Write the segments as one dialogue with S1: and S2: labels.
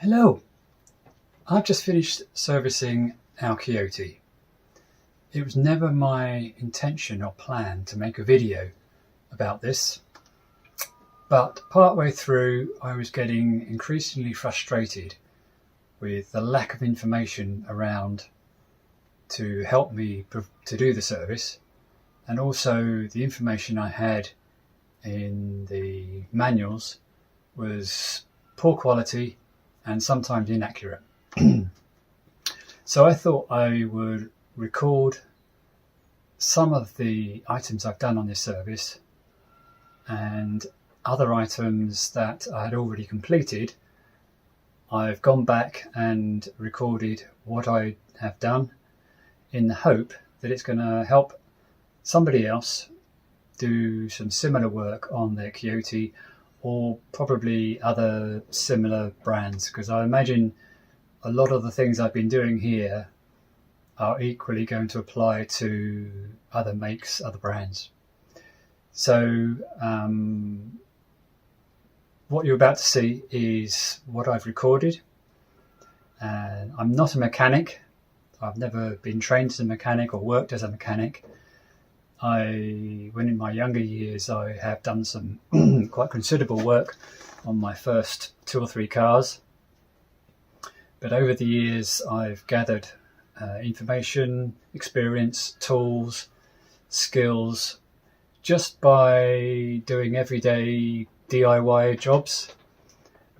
S1: Hello, I've just finished servicing our Kioti. It was never my intention or plan to make a video about this, but partway through I was getting increasingly frustrated with the lack of information around to help me to do the service, and also the information I had in the manuals was poor quality and sometimes inaccurate. So I thought I would record some of the items I've done on this service and other items that I had already completed. I've gone back and recorded what I have done in the hope that it's going to help somebody else do some similar work on their Kioti, or probably other similar brands, because I imagine a lot of the things I've been doing here are equally going to apply to other makes, other brands. So what you're about to see is what I've recorded. And I'm not a mechanic. I've never been trained as a mechanic or worked as a mechanic. When in my younger years, I have done some quite considerable work on my first 2 or 3 cars. But over the years, I've gathered information, experience, tools, skills, just by doing everyday DIY jobs,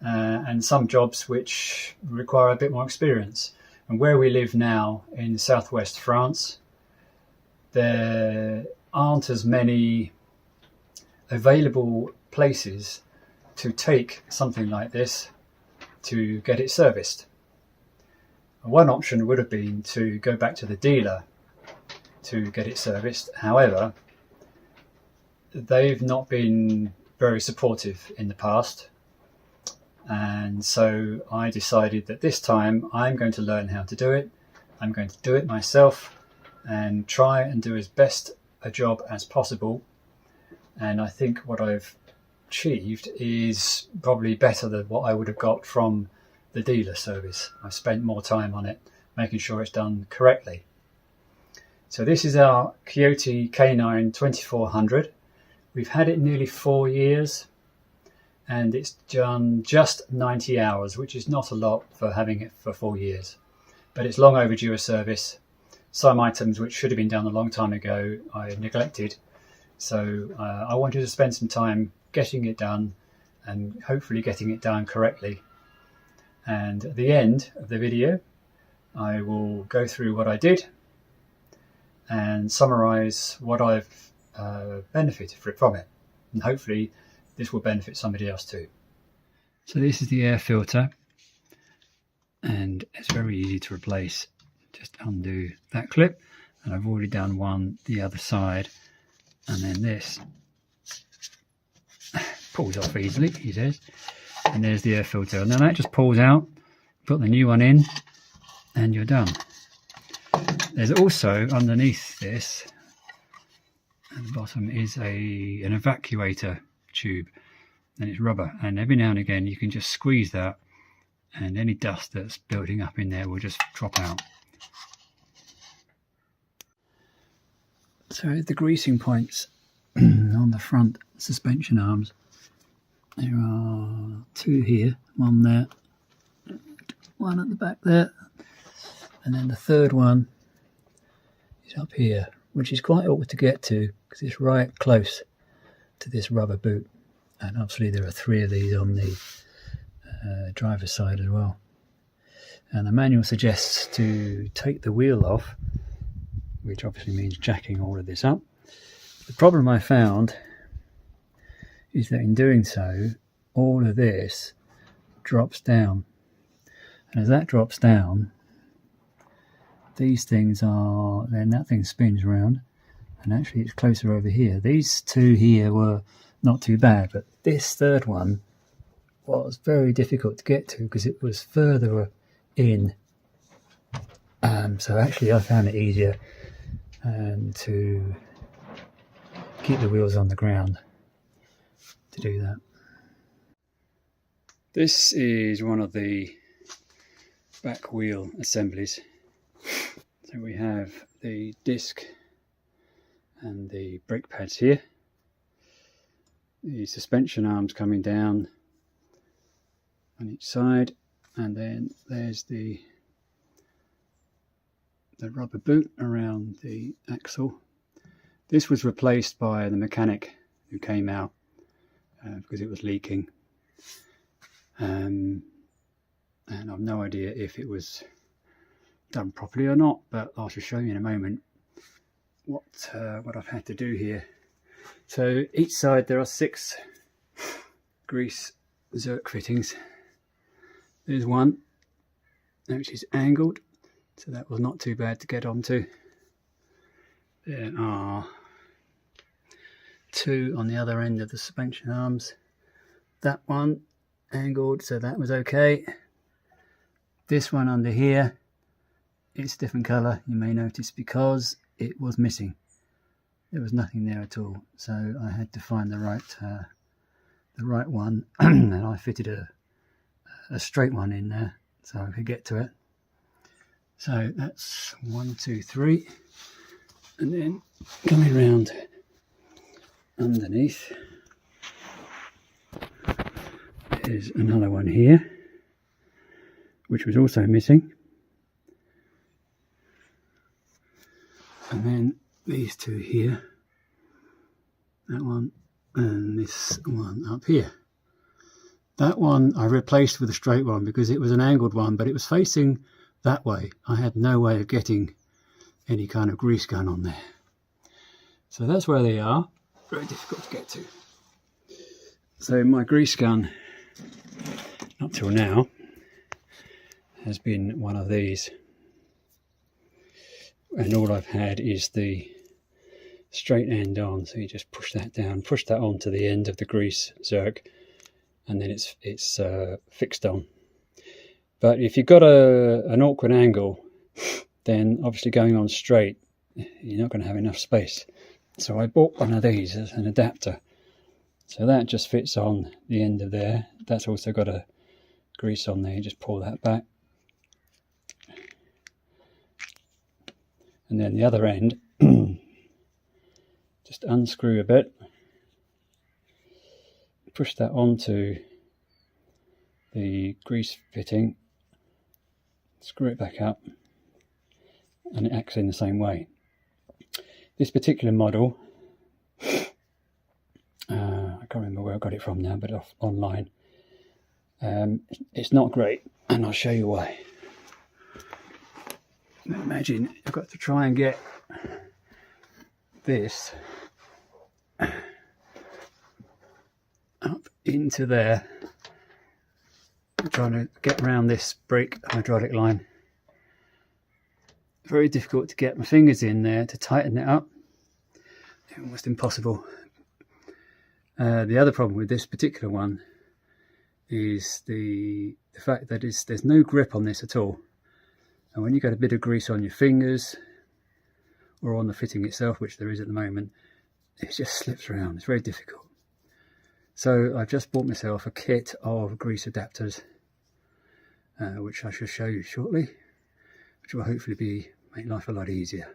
S1: and some jobs which require a bit more experience. And where we live now in southwest France, there aren't as many available places to take something like this to get it serviced. One option would have been to go back to the dealer to get it serviced. However, they've not been very supportive in the past, and so I decided that this time I'm going to learn how to do it. I'm going to do it myself and try and do as best a job as possible. And I think what I've achieved is probably better than what I would have got from the dealer service. I've spent more time on it, making sure it's done correctly. So this is our Kioti K9 2400. We've had it nearly 4 years, and it's done just 90 hours, which is not a lot for having it for 4 years. But it's long overdue a service. Some items which should have been done a long time ago I neglected, so I wanted to spend some time getting it done and hopefully getting it done correctly. And at the end of the video I will go through what I did and summarize what I've benefited from it, and hopefully this will benefit somebody else too. So this is the air filter, and it's very easy to replace. Just undo that clip, and I've already done one the other side, and then this pulls off easily, he says, and there's the air filter, and then that just pulls out. Put the new one in and you're done. There's also underneath this at the bottom is an evacuator tube, and it's rubber, and every now and again you can just squeeze that and any dust that's building up in there will just drop out. So the greasing points on the front suspension arms, there are 2 here, one there, one at the back there, and then the third one is up here, which is quite awkward to get to because it's right close to this rubber boot. And obviously there are 3 of these on the driver's side as well. And the manual suggests to take the wheel off, which obviously means jacking all of this up. The problem I found is that in doing so, all of this drops down. And as that drops down, these things then that thing spins around, and actually it's closer over here. These 2 here were not too bad, but this third one was very difficult to get to because it was further in. So actually I found it easier to keep the wheels on the ground to do that. This is one of the back wheel assemblies. So we have the disc and the brake pads here, the suspension arms coming down on each side, and then there's the rubber boot around the axle. This was replaced by the mechanic who came out because it was leaking, and I've no idea if it was done properly or not, but I'll just show you in a moment what I've had to do here. So each side there are 6 grease zerk fittings. There's one which is angled, so that was not too bad to get onto. There are 2 on the other end of the suspension arms. That one angled, so that was okay. This one under here, it's a different colour, you may notice, because it was missing. There was nothing there at all, so I had to find the right one, and I fitted a straight one in there so I could get to it. So that's 1, 2, 3, and then coming round underneath, there's another one here which was also missing, and then these 2 here, that one and this one up here. That one I replaced with a straight one because it was an angled one, but it was facing that way. I had no way of getting any kind of grease gun on there. So that's where they are. Very difficult to get to. So my grease gun up till now has been one of these, and all I've had is the straight end on. So you just push that down, push that onto the end of the grease zerk, and then it's fixed on. But if you've got an awkward angle, then obviously going on straight, you're not going to have enough space. So I bought one of these as an adapter. So that just fits on the end of there. That's also got a grease on there. You just pull that back. And then the other end, just unscrew a bit, push that onto the grease fitting, screw it back up, and it acts in the same way. This particular model, I can't remember where I got it from now, but online, it's not great, and I'll show you why. Imagine I've got to try and get this up into there. I'm trying to get around this brake hydraulic line. Very difficult to get my fingers in there to tighten it up. Almost impossible. The other problem with this particular one is the fact that there's no grip on this at all. And when you get a bit of grease on your fingers or on the fitting itself, which there is at the moment, it just slips around. It's very difficult. So I've just bought myself a kit of grease adapters, which I shall show you shortly, which will hopefully make life a lot easier.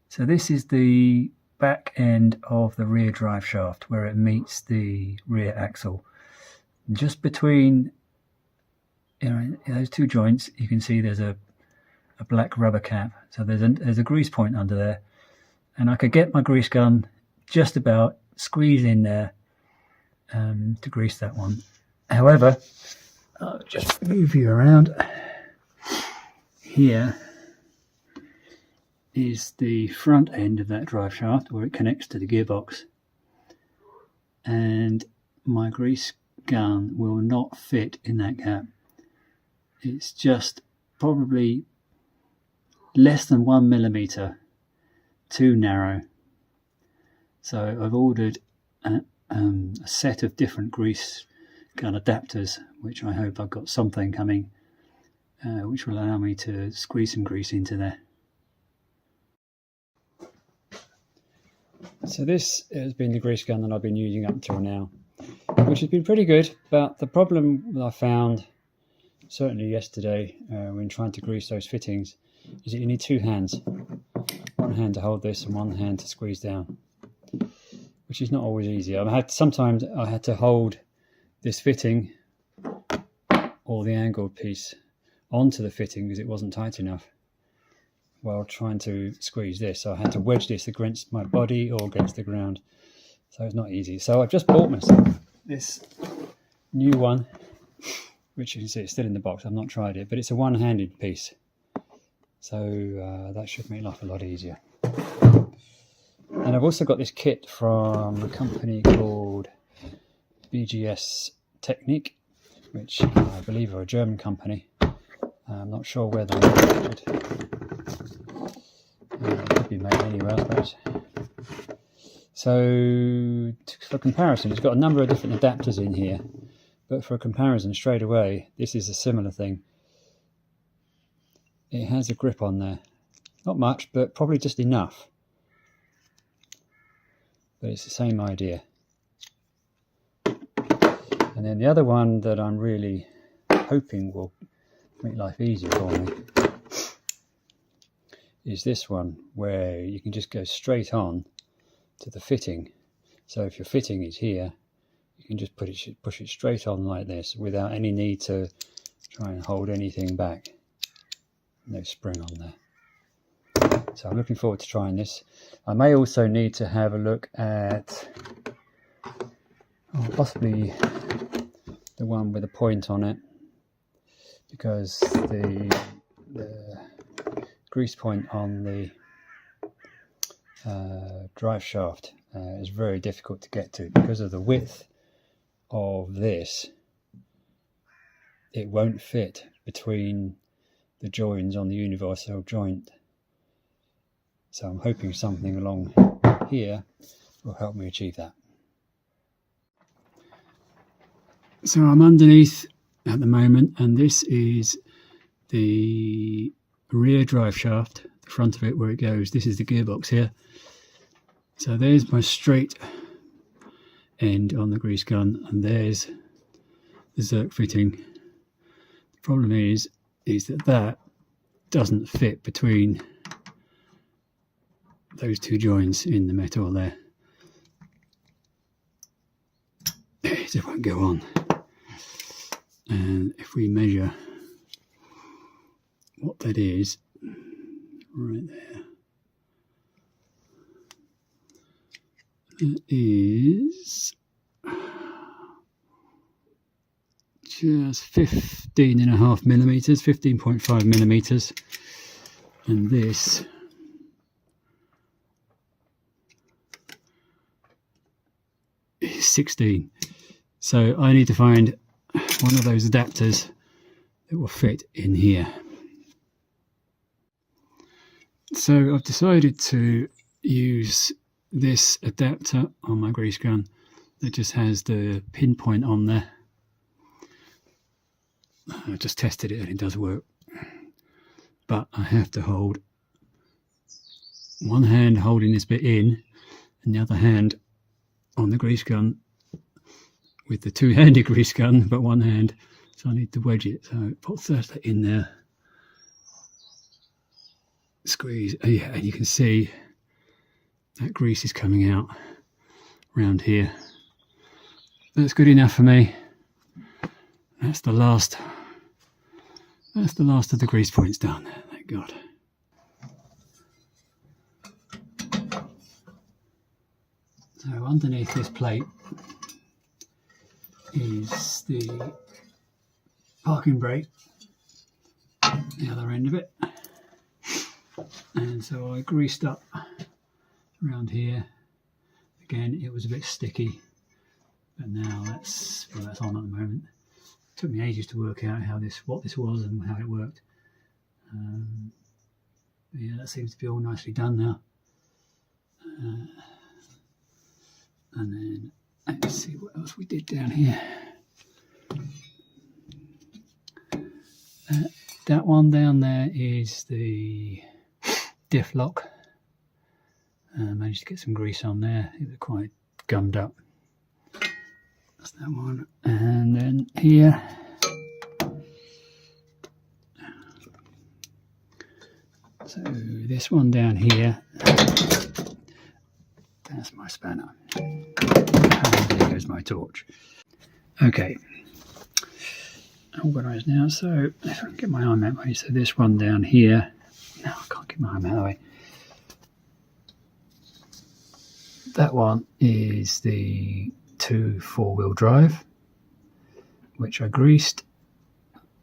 S1: So this is the back end of the rear drive shaft where it meets the rear axle. Just between those 2 joints, you can see there's a black rubber cap. So there's a grease point under there, and I could get my grease gun just about squeeze in there to grease that one. However, I'll just move you around. Here is the front end of that drive shaft where it connects to the gearbox, and my grease gun will not fit in that gap. It's just probably less than 1 millimeter too narrow. So I've ordered a set of different grease gun adapters, which I hope I've got something coming which will allow me to squeeze some grease into there. So this has been the grease gun that I've been using up till now, which has been pretty good, but the problem that I found certainly yesterday when trying to grease those fittings, is that you need two hands. One hand to hold this and one hand to squeeze down, which is not always easy. Sometimes I had to hold this fitting or the angled piece onto the fitting because it wasn't tight enough while trying to squeeze this. So I had to wedge this against my body or against the ground. So it's not easy. So I've just bought myself this new one, which you can see it's still in the box. I've not tried it, but it's a one-handed piece. So that should make life a lot easier. And I've also got this kit from a company called BGS Technique, which I believe are a German company. I'm not sure where they're manufactured. It could be made anywhere, I suppose. So for comparison, it's got a number of different adapters in here, but for a comparison straight away, this is a similar thing. It has a grip on there. Not much, but probably just enough. But it's the same idea. And then the other one that I'm really hoping will make life easier for me is this one, where you can just go straight on to the fitting. So if your fitting is here, you can just push it straight on like this without any need to try and hold anything back. No spring on there. So I'm looking forward to trying this. I may also need to have a look at possibly the one with a point on it, because the grease point on the drive shaft is very difficult to get to because of the width of this. It won't fit between the joins on the universal joint. So I'm hoping something along here will help me achieve that. So I'm underneath at the moment, and this is the rear drive shaft, the front of it where it goes. This is the gearbox here. So there's my straight end on the grease gun, and there's the Zerk fitting. The problem is that doesn't fit between those two joints in the metal there. It just won't go on. And if we measure what that is, right there, it is just 15.5 millimeters, 15.5 millimeters, and this is 16. So I need to find one of those adapters that will fit in here. So I've decided to use this adapter on my grease gun that just has the pinpoint on there. I just tested it and it does work, but I have to hold one hand holding this bit in and the other hand on the grease gun with the two-handed grease gun, but one hand, so I need to wedge it. So put that in there, squeeze, yeah, and you can see that grease is coming out around here. That's good enough for me. That's the last of the grease points done, thank God. So underneath this plate is the parking brake, the other end of it, and so I greased up around here. Again, it was a bit sticky, but now that's on at the moment. It took me ages to work out what this was and how it worked. Yeah, that seems to be all nicely done now. And then let's see what else we did down here. That one down there is the diff lock. Managed to get some grease on there. It was quite gummed up. That's that one. And then here this one down here, that's my spanner. There goes my torch. Okay, organised now. So if I can get my arm out of the way, so this one down here. No, I can't get my arm out of the way. That one is the 2 4-wheel drive, which I greased,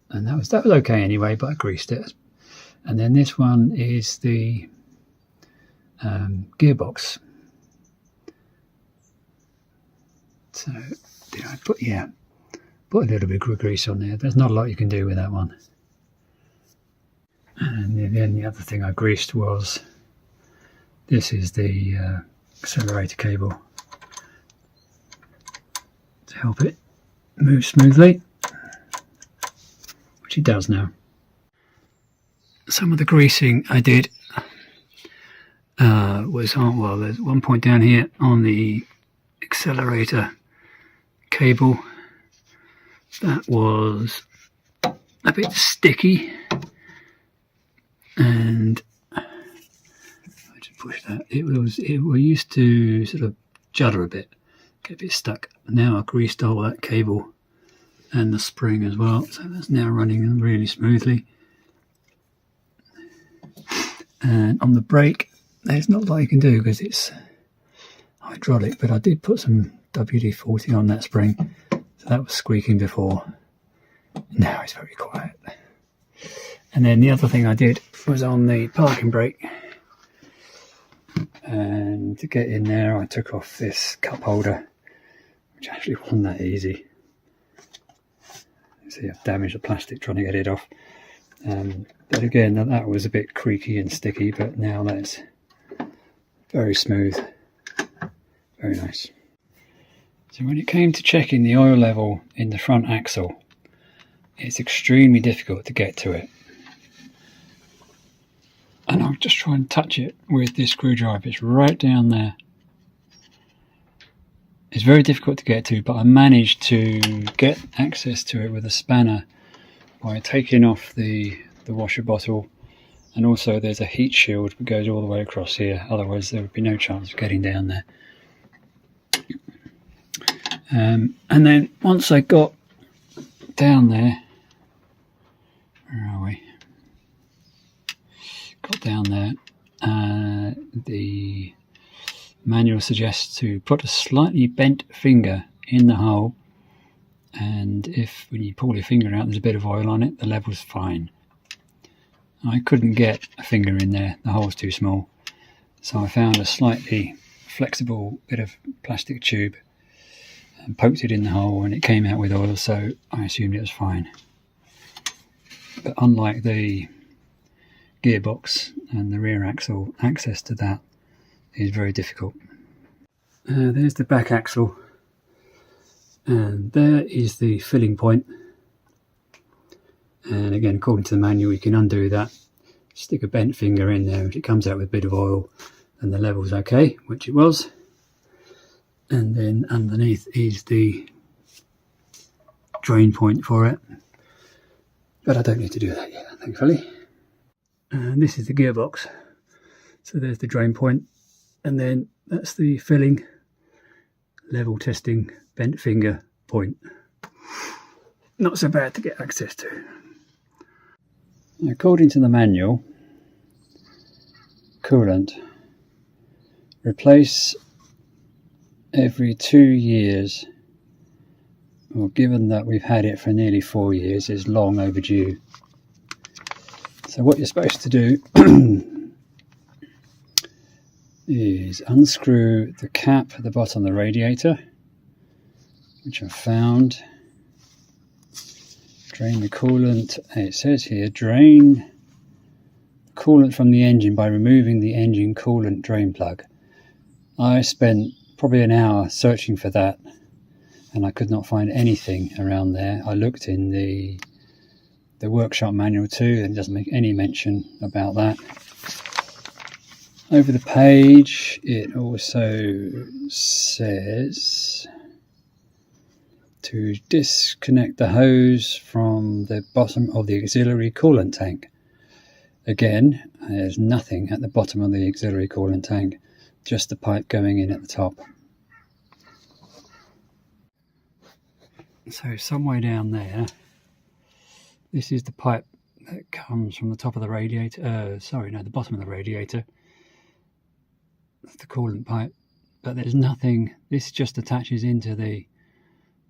S1: and that was okay anyway, but I greased it. And then this one is the gearbox. So did I put a little bit of grease on there. There's not a lot you can do with that one. And then the other thing I greased was, this is the accelerator cable to help it move smoothly, which it does now. Some of the greasing I did was on, well, there's one point down here on the accelerator cable that was a bit sticky, and I just pushed that. It used to sort of judder a bit, get a bit stuck. Now I greased all that cable and the spring as well, so that's now running really smoothly. And on the brake, there's not a lot you can do because it's hydraulic, but I did put some WD-40 on that spring, so that was squeaking before. Now it's very quiet. And then the other thing I did was on the parking brake, and to get in there I took off this cup holder, which actually wasn't that easy. See, I've damaged the plastic trying to get it off. But again, that was a bit creaky and sticky, but now that's very smooth, very nice. So when it came to checking the oil level in the front axle, it's extremely difficult to get to it. And I'll just try and touch it with this screwdriver. It's right down there. It's very difficult to get to, but I managed to get access to it with a spanner by taking off the washer bottle, and also there's a heat shield that goes all the way across here, otherwise there would be no chance of getting down there. And then once I got down there, where are we? Got down there, the manual suggests to put a slightly bent finger in the hole, and if when you pull your finger out there's a bit of oil on it, the level's fine. I couldn't get a finger in there, the hole's too small, so I found a slightly flexible bit of plastic tube and poked it in the hole, and it came out with oil, so I assumed it was fine. But unlike the gearbox and the rear axle, access to that is very difficult. There's the back axle, and there is the filling point. And again, according to the manual, you can undo that, stick a bent finger in there, and it comes out with a bit of oil, and the level's okay, which it was. And then underneath is the drain point for it, but I don't need to do that yet, thankfully. And this is the gearbox, so there's the drain point, and then that's the filling, level testing, bent finger point. Not so bad to get access to. According to the manual, coolant, replace every 2 years. Well, given that we've had it for nearly 4 years, is long overdue. So what you're supposed to do is unscrew the cap at the bottom of the radiator, which I've found. Drain the coolant. It says here, drain coolant from the engine by removing the engine coolant drain plug. I spent probably an hour searching for that, and I could not find anything around there. I looked in the workshop manual too, and it doesn't make any mention about that. Over the page, it also says to disconnect the hose from the bottom of the auxiliary coolant tank. Again, there's nothing at the bottom of the auxiliary coolant tank, just the pipe going in at the top. So somewhere down there, this is the pipe that comes from the top of the radiator, the bottom of the radiator. That's the coolant pipe, but there's nothing, this just attaches into the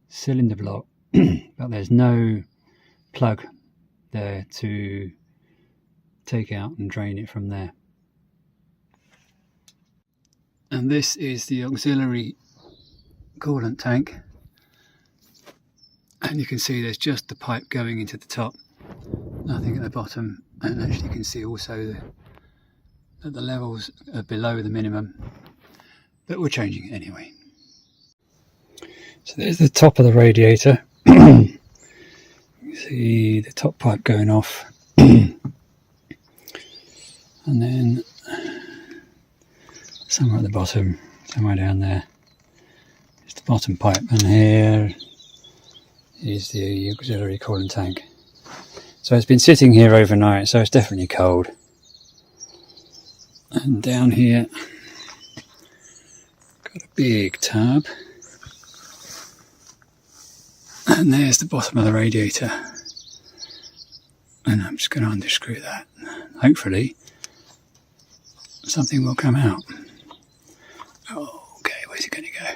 S1: cylinder block, but there's no plug there to take out and drain it from there. And this is the auxiliary coolant tank, and you can see there's just the pipe going into the top, nothing at the bottom. And actually you can see also that the levels are below the minimum, but we're changing it anyway. So there's the top of the radiator. You see the top pipe going off. And then somewhere at the bottom, somewhere down there, is the bottom pipe, and here is the auxiliary coolant tank. So it's been sitting here overnight, so it's definitely cold. And down here, got a big tub, and there's the bottom of the radiator. And I'm just going to unscrew that. Hopefully something will come out. Okay, where's it going to go?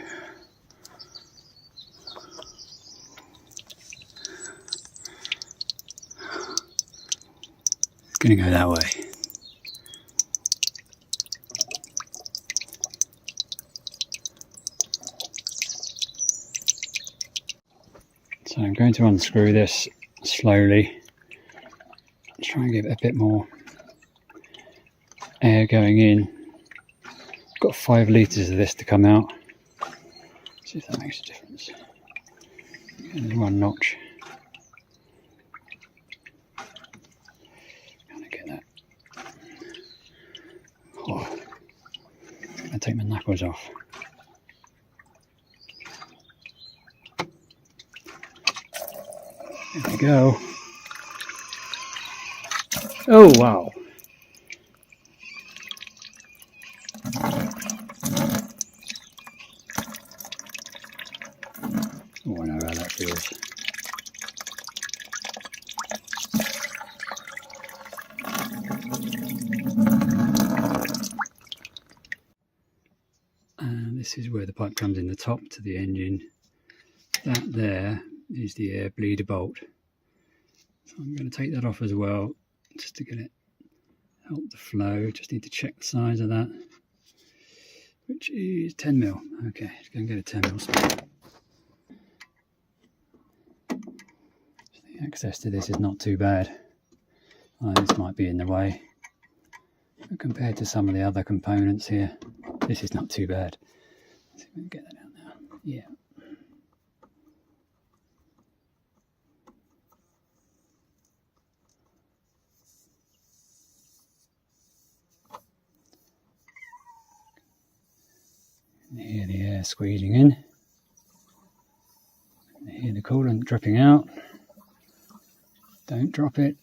S1: It's going to go that way. So I'm going to unscrew this slowly, try and give it a bit more air going in. Got 5 litres of this to come out. See if that makes a difference. There's one notch. Can't get that. Oh, I'm going to take my knuckles off. There we go. Oh wow. Oh, I know how that feels. And this is where the pipe comes in the top to the engine. That there is the air bleeder bolt. So I'm going to take that off as well, just to get it, help the flow. Just need to check the size of that, which is 10mm. Okay, let's go and get a 10mm spot. The access to this is not too bad. This might be in the way, but compared to some of the other components here, this is not too bad. Let's see if we can get that out now. Yeah. Hear the air squeezing in. Hear the coolant dripping out. Don't drop it.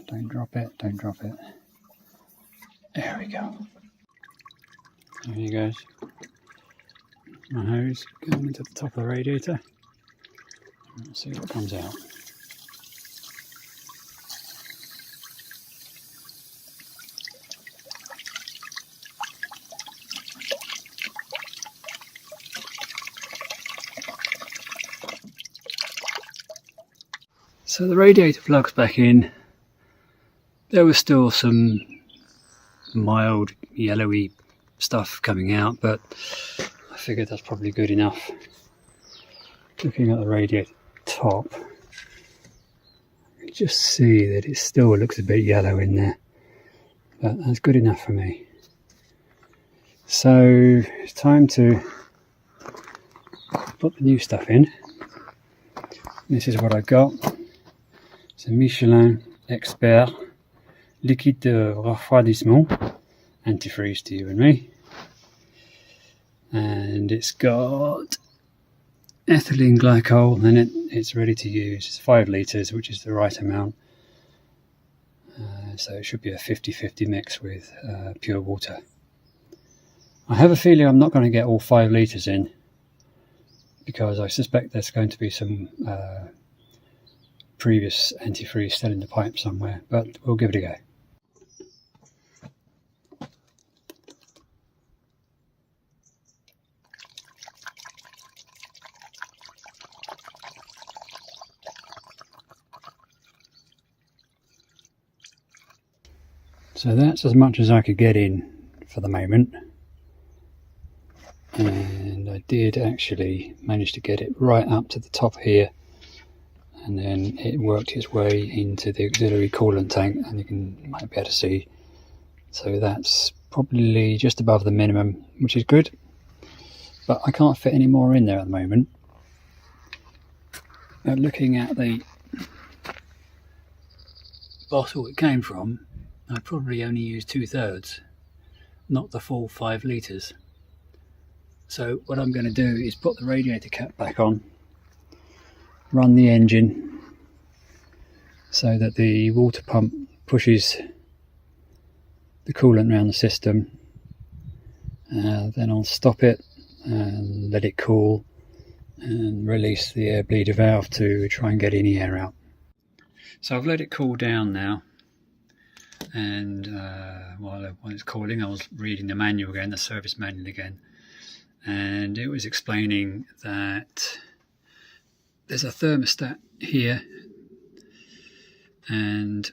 S1: Don't drop it. Don't drop it. There we go. There he goes. My hose going into the top of the radiator. Let's see what comes out. So the radiator plugs back in. There was still some mild yellowy stuff coming out, but I figured that's probably good enough. Looking at the radiator top, you can just see that it still looks a bit yellow in there, but that's good enough for me. So it's time to put the new stuff in. This is what I got. It's a Michelin Expert liquide de refroidissement, antifreeze to you and me, and it's got ethylene glycol in it. It's ready to use. It's 5 litres, which is the right amount. So it should be a 50-50 mix with pure water. I have a feeling I'm not going to get all 5 litres in, because I suspect there's going to be some previous antifreeze still in the pipe somewhere, but we'll give it a go. So that's as much as I could get in for the moment, and I did actually manage to get it right up to the top here, and then it worked its way into the auxiliary coolant tank, and you might be able to see. So that's probably just above the minimum, which is good, but I can't fit any more in there at the moment. Now, looking at the bottle it came from, I probably only used 2/3, not the full 5 litres. So what I'm going to do is put the radiator cap back on, run the engine so that the water pump pushes the coolant around the system. Then I'll stop it and let it cool and release the air bleeder valve to try and get any air out. So I've let it cool down now, and while it's cooling, I was reading the manual again, the service manual again, and it was explaining that there's a thermostat here, and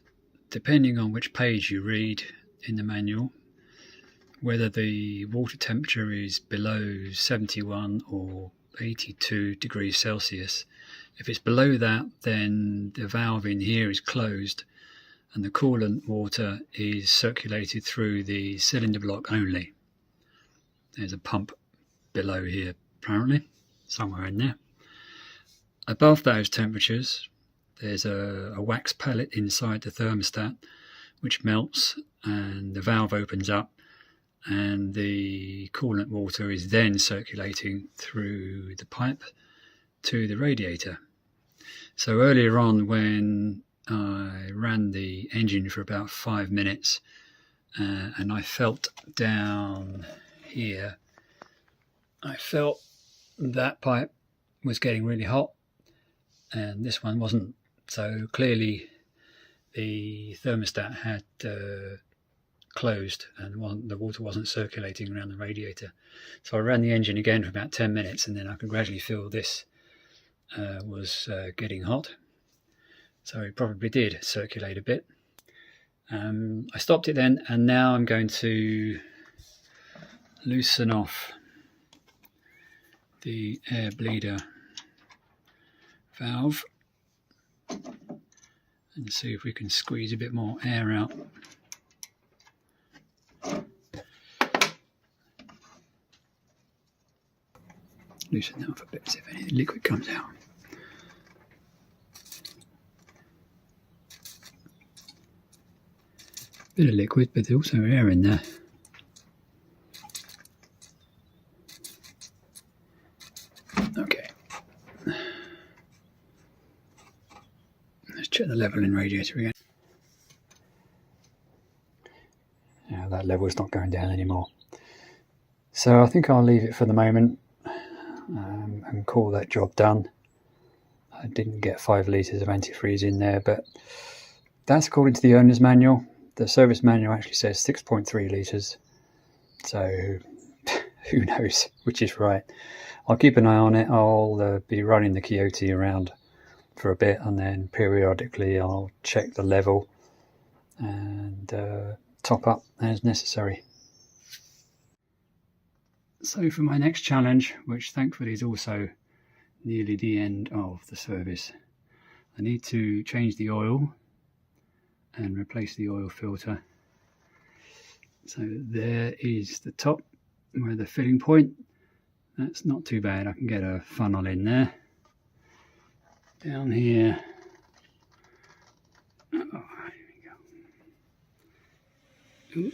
S1: depending on which page you read in the manual, whether the water temperature is below 71 or 82 degrees Celsius, if it's below that, then the valve in here is closed and the coolant water is circulated through the cylinder block only. There's a pump below here, apparently, somewhere in there. Above those temperatures, there's a wax pellet inside the thermostat which melts, and the valve opens up, and the coolant water is then circulating through the pipe to the radiator. So earlier on, when I ran the engine for about 5 minutes, and I felt down here, I felt that pipe was getting really hot and this one wasn't. So clearly the thermostat had closed and the water wasn't circulating around the radiator. So I ran the engine again for about 10 minutes, and then I could gradually feel this was getting hot. So it probably did circulate a bit. I stopped it then, and now I'm going to loosen off the air bleeder valve and see if we can squeeze a bit more air out. Loosen that off a bit, see if any liquid comes out. Bit of liquid, but there's also air in there. Okay. Let's check the level in radiator again. Yeah, that level's not going down anymore. So I think I'll leave it for the moment and call that job done. I didn't get 5 litres of antifreeze in there, but that's according to the owner's manual. The service manual actually says 6.3 litres, so who knows which is right. I'll keep an eye on it. I'll be running the Kioti around for a bit, and then periodically I'll check the level and top up as necessary. So for my next challenge, which thankfully is also nearly the end of the service, I need to change the oil and replace the oil filter. So there is the top where the filling point, that's not too bad. I can get a funnel in there. Down here, oh, here we go.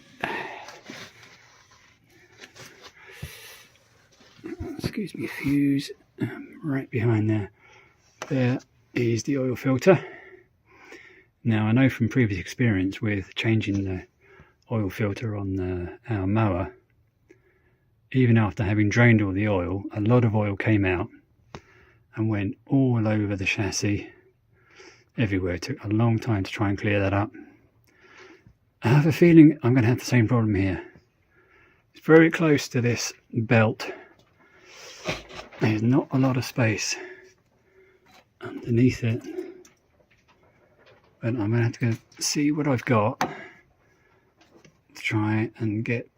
S1: Excuse me, fuse, right behind there. There is the oil filter, Now I know from previous experience with changing the oil filter on our mower, even after having drained all the oil, a lot of oil came out and went all over the chassis, everywhere. It took a long time to try and clear that up. I have a feeling I'm going to have the same problem here. It's very close to this belt. There's not a lot of space underneath it, but I'm going to have to go see what I've got to try and get,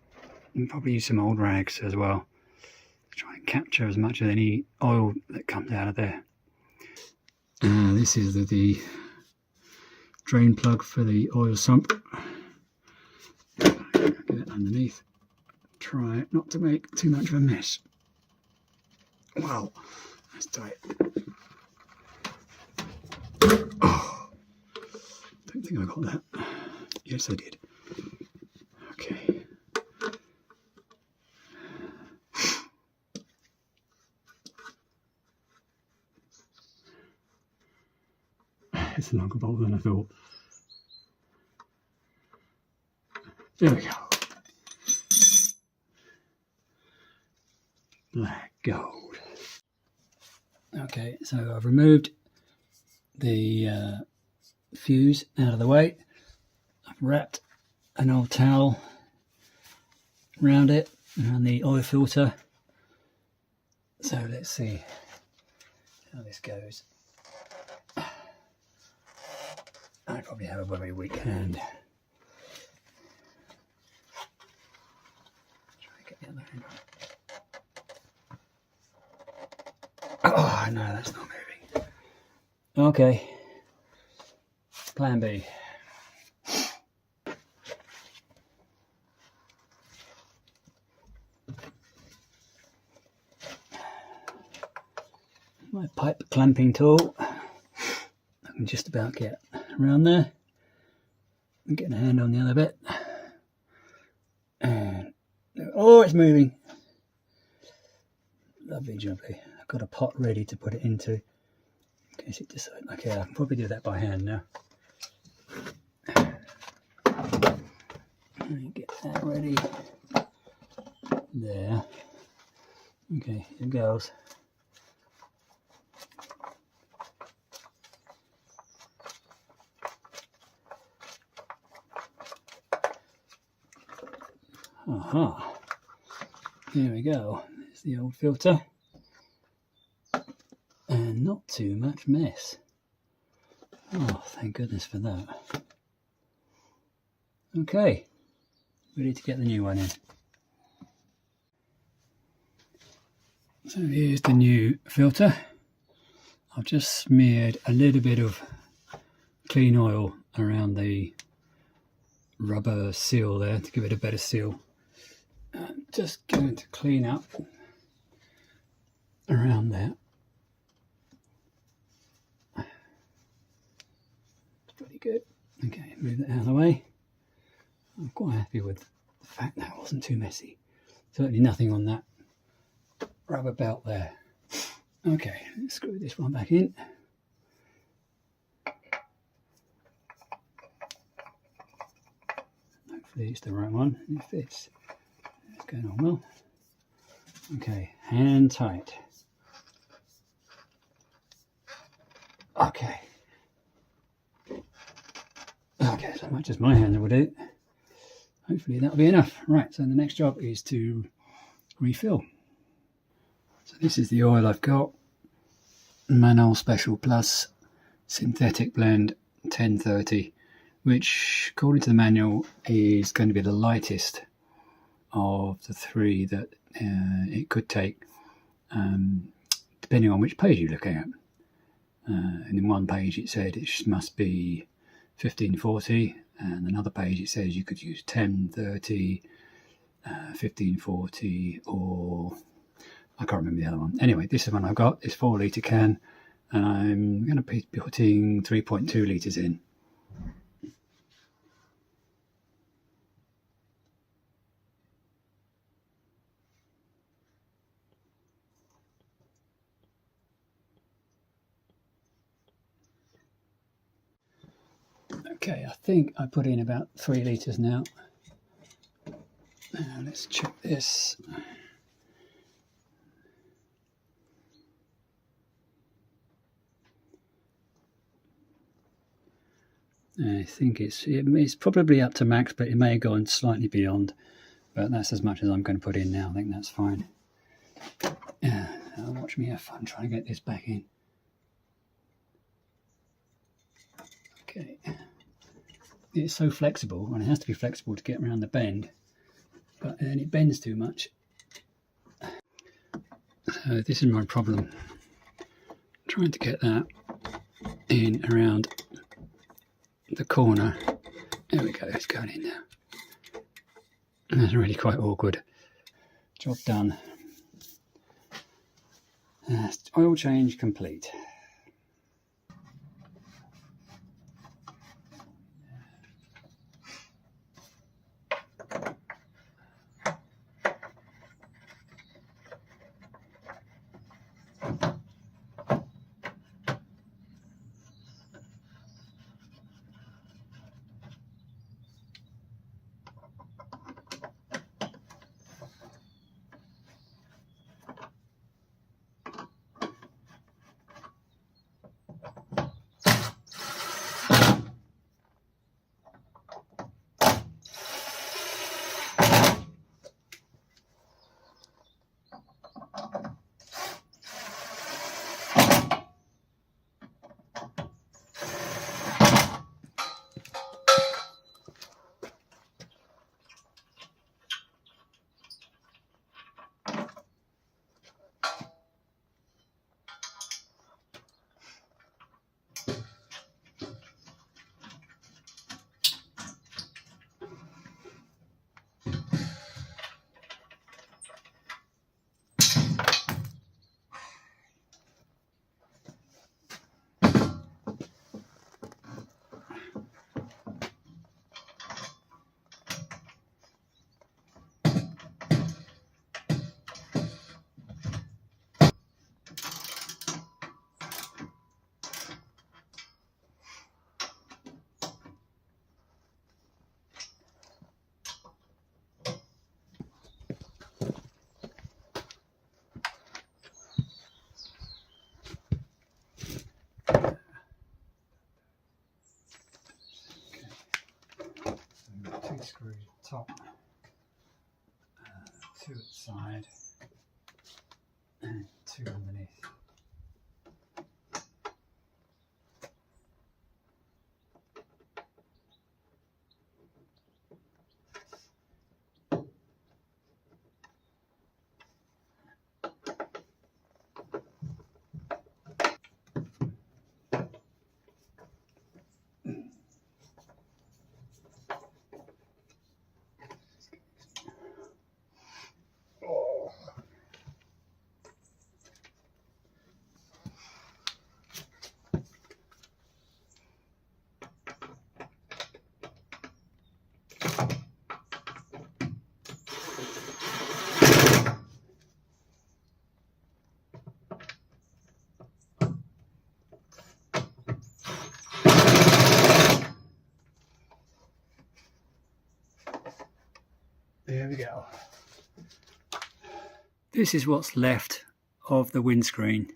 S1: and probably use some old rags as well to try and capture as much of any oil that comes out of there. This is the drain plug for the oil sump. Get it underneath. Try not to make too much of a mess. Wow, that's tight. Oh, don't think I got that. Yes, I did. Okay. It's a longer bolt than I thought. There we go. Black gold. Okay, so I've removed the fuse out of the way. I've wrapped an old towel around it, around the oil filter. So let's see how this goes. I probably have a very weak hand. Try and get the other hand. Oh no, that's not moving. Okay. Plan B. My pipe clamping tool. I can just about get around there and get a hand on the other bit. And oh, it's moving. Lovely jubbly. I've got a pot ready to put it into in case it decides. Okay, I can probably do that by hand now. Get that ready. There. Okay, here goes. Aha. Here we go. There's the old filter. And not too much mess. Oh, thank goodness for that. Okay. Ready to get the new one in. So here's the new filter. I've just smeared a little bit of clean oil around the rubber seal there to give it a better seal. I'm just going to clean up around there. It's pretty good. Okay, move that out of the way. I'm quite happy with the fact that wasn't too messy. Certainly nothing on that rubber belt there. Okay, let's screw this one back in. Hopefully it's the right one. It fits. It's going on well. Okay, hand tight. Okay. Okay, so much as my hand will do. Hopefully that'll be enough. Right, so the next job is to refill. So this is the oil I've got. Manol Special Plus Synthetic Blend 1030, which according to the manual is going to be the lightest of the three that it could take, depending on which page you look at. And in one page it said it must be 1540, and another page it says you could use 1030, 1540, or I can't remember the other one. Anyway, this is one I've got. It's 4 litre can, and I'm going to be putting 3.2 litres in. Okay, I think I put in about 3 litres now. Now let's check this. I think it's probably up to max, but it may have gone slightly beyond. But that's as much as I'm going to put in now. I think that's fine. Watch me have fun trying to get this back in. Okay. It's so flexible, and it has to be flexible to get around the bend, but then it bends too much. So this is my problem. Trying to get that in around the corner. There we go, it's going in now. That's really quite awkward. Job done. Oil change complete. Screw top, 2 at the side, and 2 underneath. There we go. This is what's left of the windscreen,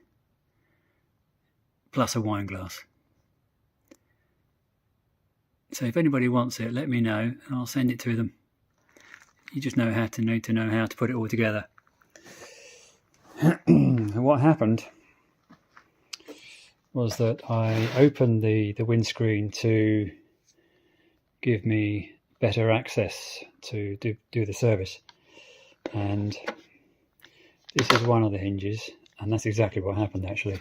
S1: plus a wine glass. So if anybody wants it, let me know and I'll send it to them. You just need to know how to put it all together. What happened was that I opened the windscreen to give me better access to do the service, and this is one of the hinges, and that's exactly what happened actually.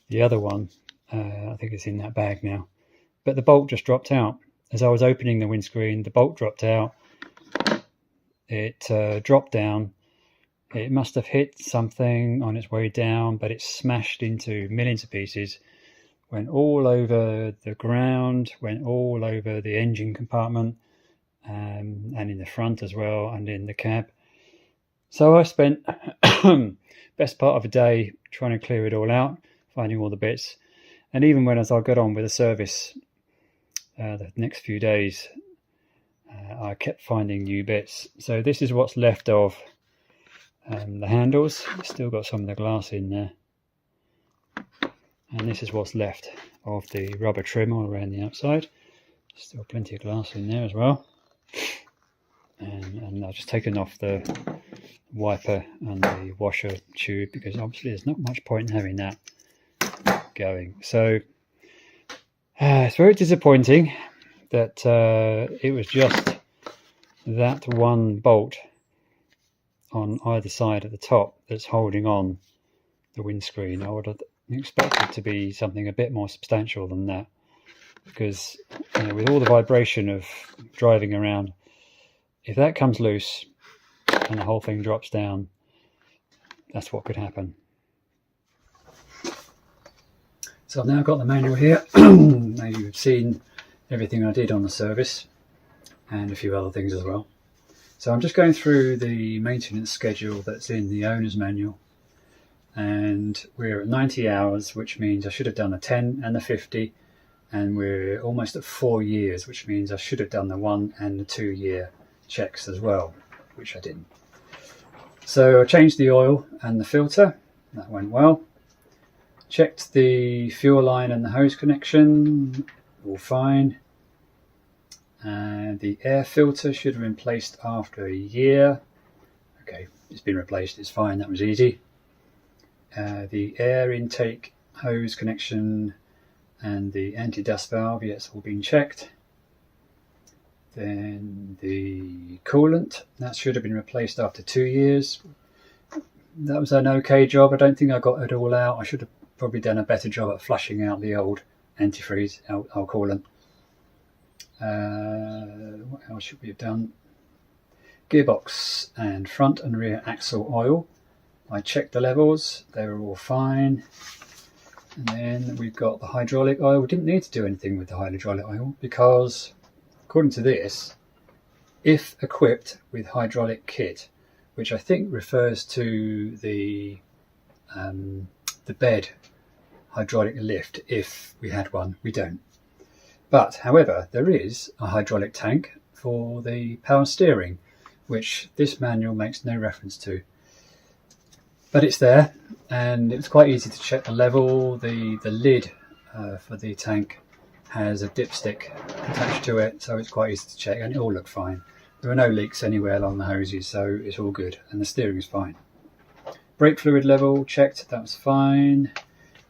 S1: The other one, I think it's in that bag now, but the bolt just dropped out. As I was opening the windscreen, the bolt dropped out. It dropped down. It must have hit something on its way down, but it smashed into millions of pieces, went all over the ground, went all over the engine compartment, and in the front as well, and in the cab. So I spent best part of a day trying to clear it all out, finding all the bits. And even as I got on with the service, the next few days, I kept finding new bits. So this is what's left of the handles. It's still got some of the glass in there. And this is what's left of the rubber trim all around the outside. Still plenty of glass in there as well. And I've just taken off the wiper and the washer tube, because obviously there's not much point in having that going. So it's very disappointing that it was just that one bolt on either side at the top that's holding on the windscreen. I would have expected to be something a bit more substantial than that, because with all the vibration of driving around, if that comes loose and the whole thing drops down, that's what could happen. So I've now got the manual here. Now you've seen everything I did on the service and a few other things as well. So I'm just going through the maintenance schedule that's in the owner's manual, and we're at 90 hours, which means I should have done the 10 and the 50, and we're almost at 4 years, which means I should have done the 1 and the 2 year checks as well, which I didn't. So I changed the oil and the filter, that went well. Checked the fuel line and the hose connection, all fine. And the air filter should have been placed after a year. Okay, it's been replaced, it's fine, that was easy. The air intake hose connection and the anti-dust valve, yes, all been checked. Then the coolant, that should have been replaced after 2 years. That was an okay job. I don't think I got it all out. I should have probably done a better job at flushing out the old antifreeze, our coolant. What else should we have done? Gearbox and front and rear axle oil. I checked the levels, they were all fine. And then we've got the hydraulic oil. We didn't need to do anything with the hydraulic oil because, according to this, if equipped with hydraulic kit, which I think refers to the bed hydraulic lift, if we had one, we don't. But, however, there is a hydraulic tank for the power steering, which this manual makes no reference to. But it's there, and it was quite easy to check the level. The lid for the tank has a dipstick attached to it, so it's quite easy to check, and it all looked fine. There were no leaks anywhere along the hoses, so it's all good, and the steering is fine. Brake fluid level checked, that was fine.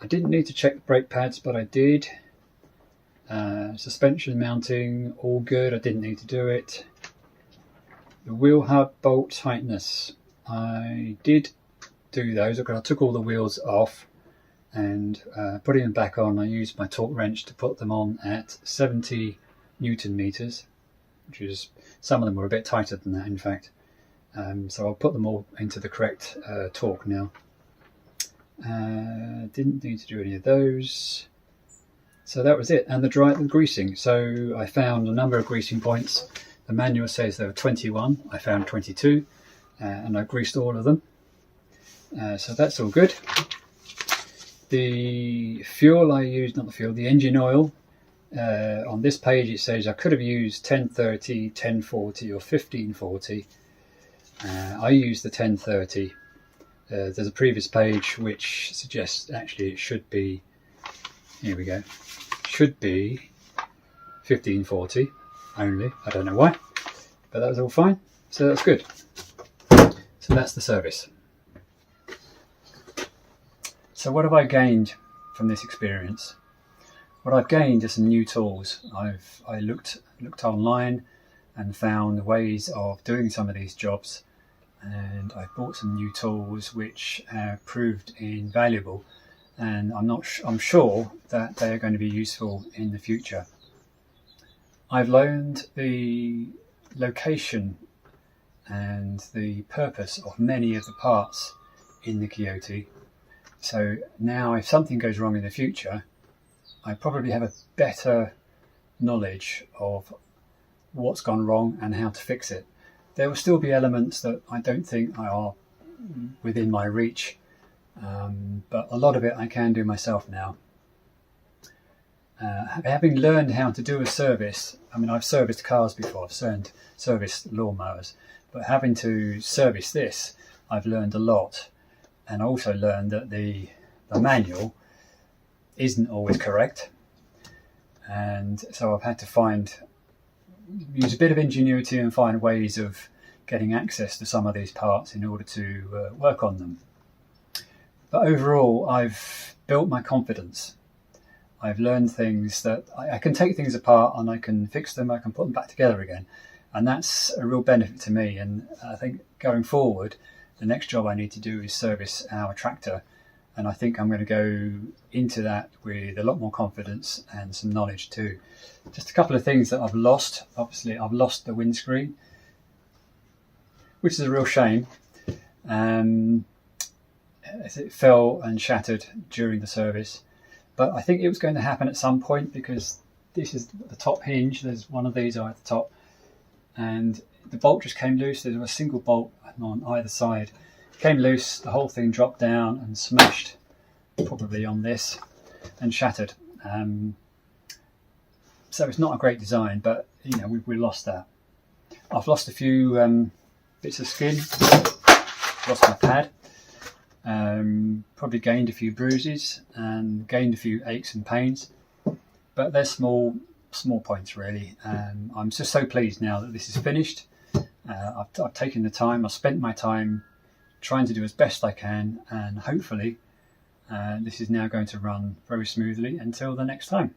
S1: I didn't need to check the brake pads, but I did. Suspension mounting, all good, I didn't need to do it. The wheel hub bolt tightness, I did do those. I took all the wheels off and putting them back on, I used my torque wrench to put them on at 70 Newton meters, which is, some of them were a bit tighter than that in fact. So I'll put them all into the correct torque now. Didn't need to do any of those. So that was it. And the greasing. So I found a number of greasing points. The manual says there were 21. I found 22 and I greased all of them. So that's all good. The fuel I used, not the fuel, the engine oil. On this page it says I could have used 1030, 1040 or 1540. I used the 1030. There's a previous page which suggests actually it should be, here we go, should be 1540 only. I don't know why, but that was all fine. So that's good. So that's the service. So what have I gained from this experience? What I've gained is some new tools. I looked online and found ways of doing some of these jobs, and I bought some new tools which have proved invaluable, and I'm sure that they are going to be useful in the future. I've learned the location and the purpose of many of the parts in the Kioti. So now if something goes wrong in the future, I probably have a better knowledge of what's gone wrong and how to fix it. There will still be elements that I don't think are within my reach, but a lot of it I can do myself now. having learned how to do a service, I mean, I've serviced cars before, I've serviced lawnmowers, but having to service this, I've learned a lot. And I also learned that the manual isn't always correct. And so I've had to use a bit of ingenuity and find ways of getting access to some of these parts in order to work on them. But overall, I've built my confidence. I've learned things that I can take things apart and I can fix them, I can put them back together again. And that's a real benefit to me. And I think going forward, the next job I need to do is service our tractor. And I think I'm going to go into that with a lot more confidence and some knowledge too. Just a couple of things that I've lost. Obviously, I've lost the windscreen, which is a real shame. It fell and shattered during the service. But I think it was going to happen at some point because this is the top hinge. There's one of these at the top. And the bolt just came loose. There was a single bolt on either side. It came loose, the whole thing dropped down and smashed, probably on this, and shattered. So it's not a great design, but we lost that. I've lost a few bits of skin. Lost my pad. Probably gained a few bruises and gained a few aches and pains, but they're small points really. I'm just so pleased now that this is finished. I've taken the time, I've spent my time trying to do as best I can, and hopefully this is now going to run very smoothly until the next time.